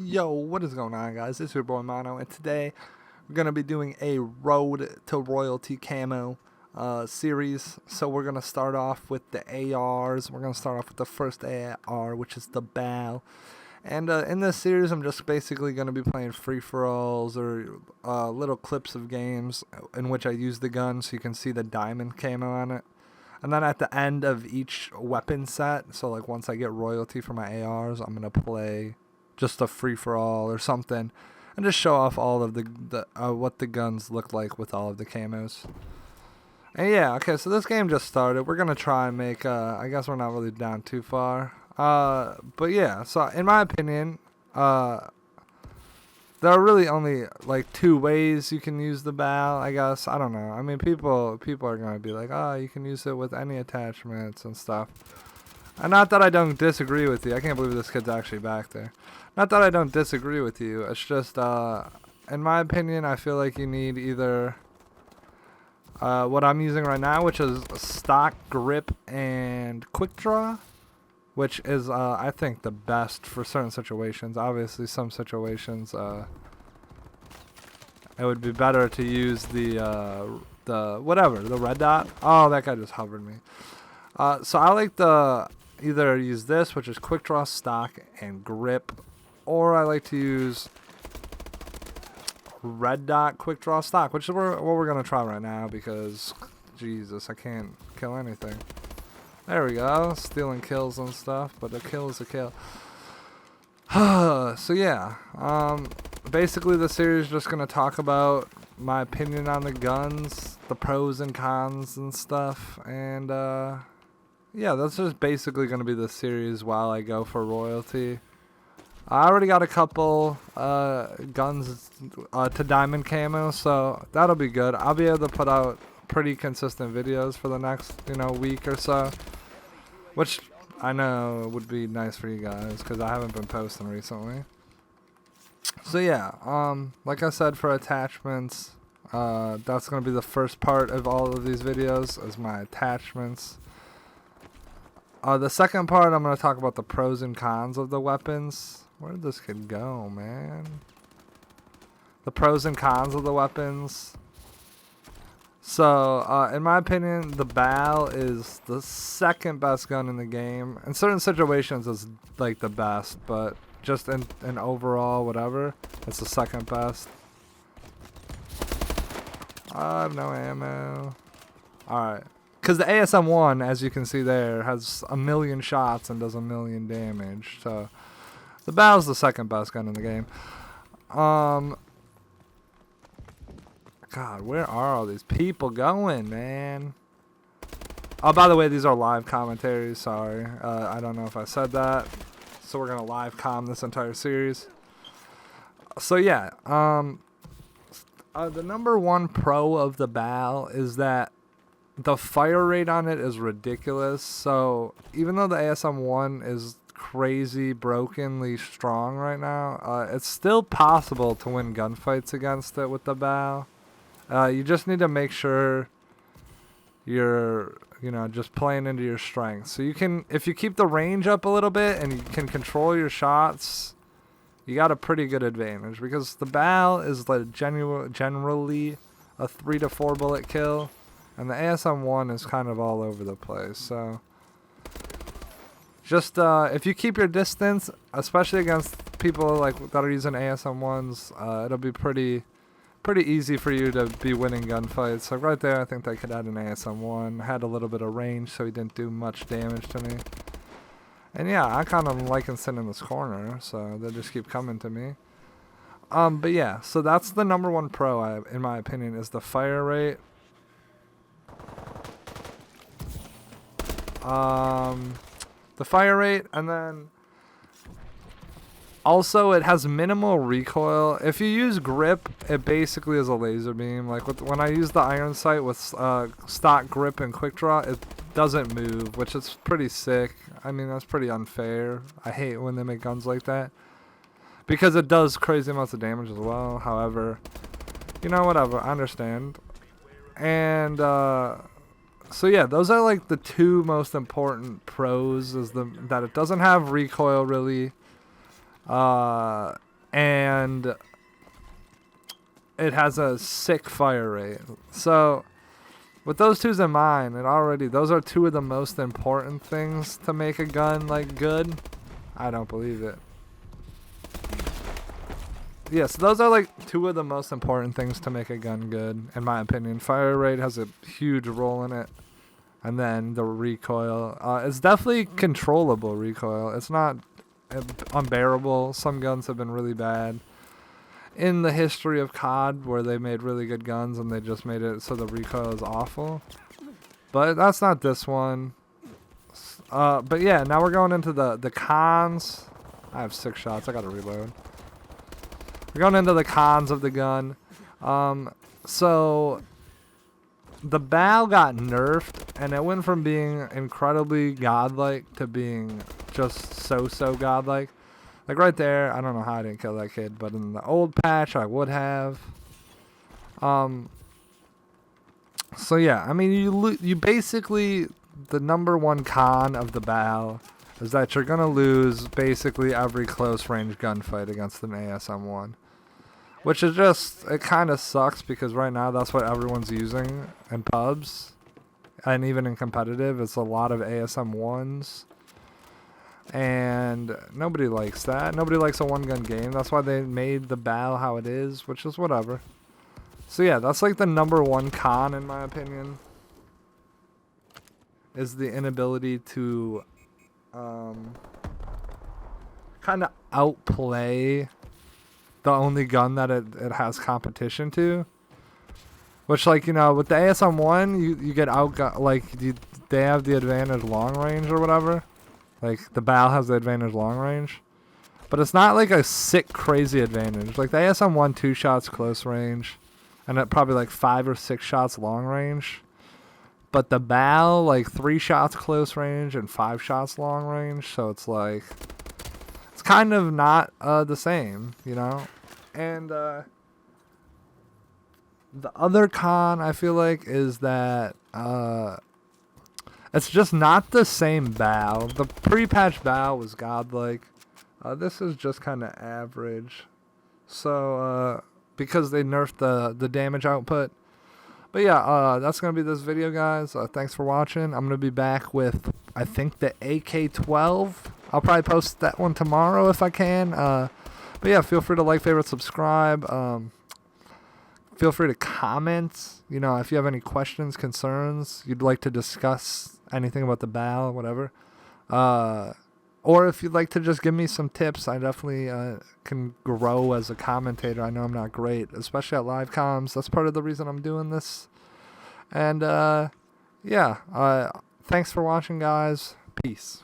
Yo, what is going on, guys? It's your boy Mono, and today we're going to be doing a Road to Royalty Camo series. So we're going to start off with the ARs. We're going to start off with the first AR, which is the Bal. And in this series, I'm just basically going to be playing free-for-alls or little clips of games in which I use the gun so you can see the diamond camo on it. And then at the end of each weapon set, so like once I get royalty for my ARs, I'm going to play just a free-for-all or something and just show off all of the what the guns look like with all of the camos. And yeah, okay, so this game just started. We're going to try and make, I guess we're not really down too far. But yeah, so in my opinion, there are really only like two ways you can use the Bal, I guess. I don't know. I mean, people are going to be like, oh, you can use it with any attachments and stuff. And not that I don't disagree with you. I can't believe this kid's actually back there. Not that I don't disagree with you. It's just, in my opinion, I feel like you need either what I'm using right now, which is stock, grip, and quick draw, which is, I think, the best for certain situations. Obviously, some situations, it would be better to use the red dot. Oh, that guy just hovered me. So I like to either use this, which is quick draw, stock, and grip, or I like to use red dot, quick draw, stock, which is what we're going to try right now because, Jesus, I can't kill anything. There we go, stealing kills and stuff, but a kill is a kill. So yeah, basically the series is just going to talk about my opinion on the guns, the pros and cons and stuff, and yeah, that's just basically going to be the series while I go for royalty. I already got a couple guns to diamond camo, so that'll be good. I'll be able to put out pretty consistent videos for the next, week or so, which I know would be nice for you guys because I haven't been posting recently. So yeah, like I said, for attachments, that's going to be the first part of all of these videos is my attachments. The second part, I'm going to talk about the pros and cons of the weapons. Where did this kid go, man? The pros and cons of the weapons. So, in my opinion, the Bal is the second best gun in the game. In certain situations, it's like the best, but just in overall, whatever, it's the second best. I have no ammo. Alright. Because the ASM-1, as you can see there, has 1,000,000 shots and does 1,000,000 damage. So, the Bal's the second best gun in the game. God, where are all these people going, man? Oh, by the way, these are live commentaries. Sorry. I don't know if I said that. So we're going to live com this entire series. So, yeah. The number one pro of the Bal is that the fire rate on it is ridiculous. So, even though the ASM-1 is crazy brokenly strong right now, it's still possible to win gunfights against it with the Bal. You just need to make sure you're just playing into your strengths. So you can, if you keep the range up a little bit and you can control your shots, you got a pretty good advantage because the Bal is like generally a 3 to 4 bullet kill, and the ASM-1 is kind of all over the place. So just if you keep your distance, especially against people like that are using ASM-1s, it'll be pretty easy for you to be winning gunfights. So right there, I think they could add an ASM-1. Had a little bit of range, so he didn't do much damage to me. And yeah, I kind of liking sitting in this corner, so they just keep coming to me. But yeah, so that's the number one pro, in my opinion, is the fire rate. The fire rate, and then also it has minimal recoil. If you use grip, it basically is a laser beam. Like when I use the iron sight with stock grip and quick draw, it doesn't move, which is pretty sick. I mean, that's pretty unfair. I hate when they make guns like that because it does crazy amounts of damage as well. However, whatever, I understand. And so yeah, those are like the two most important pros, is that it doesn't have recoil really. and it has a sick fire rate. So with those twos in mind, those are two of the most important things to make a gun like good. I don't believe it. Yes, those are like two of the most important things to make a gun good, in my opinion. Fire rate has a huge role in it. And then the recoil. It's definitely controllable recoil. It's not unbearable. Some guns have been really bad in the history of COD, where they made really good guns and they just made it so the recoil is awful. But that's not this one. But yeah, now we're going into the cons. I have 6 shots. I gotta reload. We're going into the cons of the gun. So the Bal got nerfed, and it went from being incredibly godlike to being just so godlike. Like right there, I don't know how I didn't kill that kid, but in the old patch, I would have. So yeah, I mean, you basically, the number one con of the Bal is that you're gonna lose basically every close range gunfight against an ASM-1. Which is just, it kind of sucks because right now that's what everyone's using in pubs. And even in competitive, it's a lot of ASM-1s. And nobody likes that. Nobody likes a one-gun game. That's why they made the Bal how it is, which is whatever. So yeah, that's like the number one con in my opinion. Is the inability to kind of outplay the only gun that it has competition to. Which, like, you know, with the ASM-1, you get they have the advantage long range or whatever. Like, the Bal has the advantage long range. But it's not like a sick, crazy advantage. Like, the ASM-1, 2 shots close range. And it probably like 5 or 6 shots long range. But the Bal, like 3 shots close range and 5 shots long range. So it's like, it's kind of not the same, you know? And the other con, I feel like, is that it's just not the same Bal. The pre-patch Bal was godlike. This is just kind of average. So, because they nerfed the damage output. But yeah, that's going to be this video, guys. Thanks for watching. I'm going to be back with, I think, the AK-12. I'll probably post that one tomorrow if I can. But yeah, feel free to like, favorite, subscribe. Feel free to comment. You know, if you have any questions, concerns, you'd like to discuss anything about the Bal, whatever. Or if you'd like to just give me some tips, I definitely can grow as a commentator. I know I'm not great, especially at live comms. That's part of the reason I'm doing this. And yeah, thanks for watching, guys. Peace.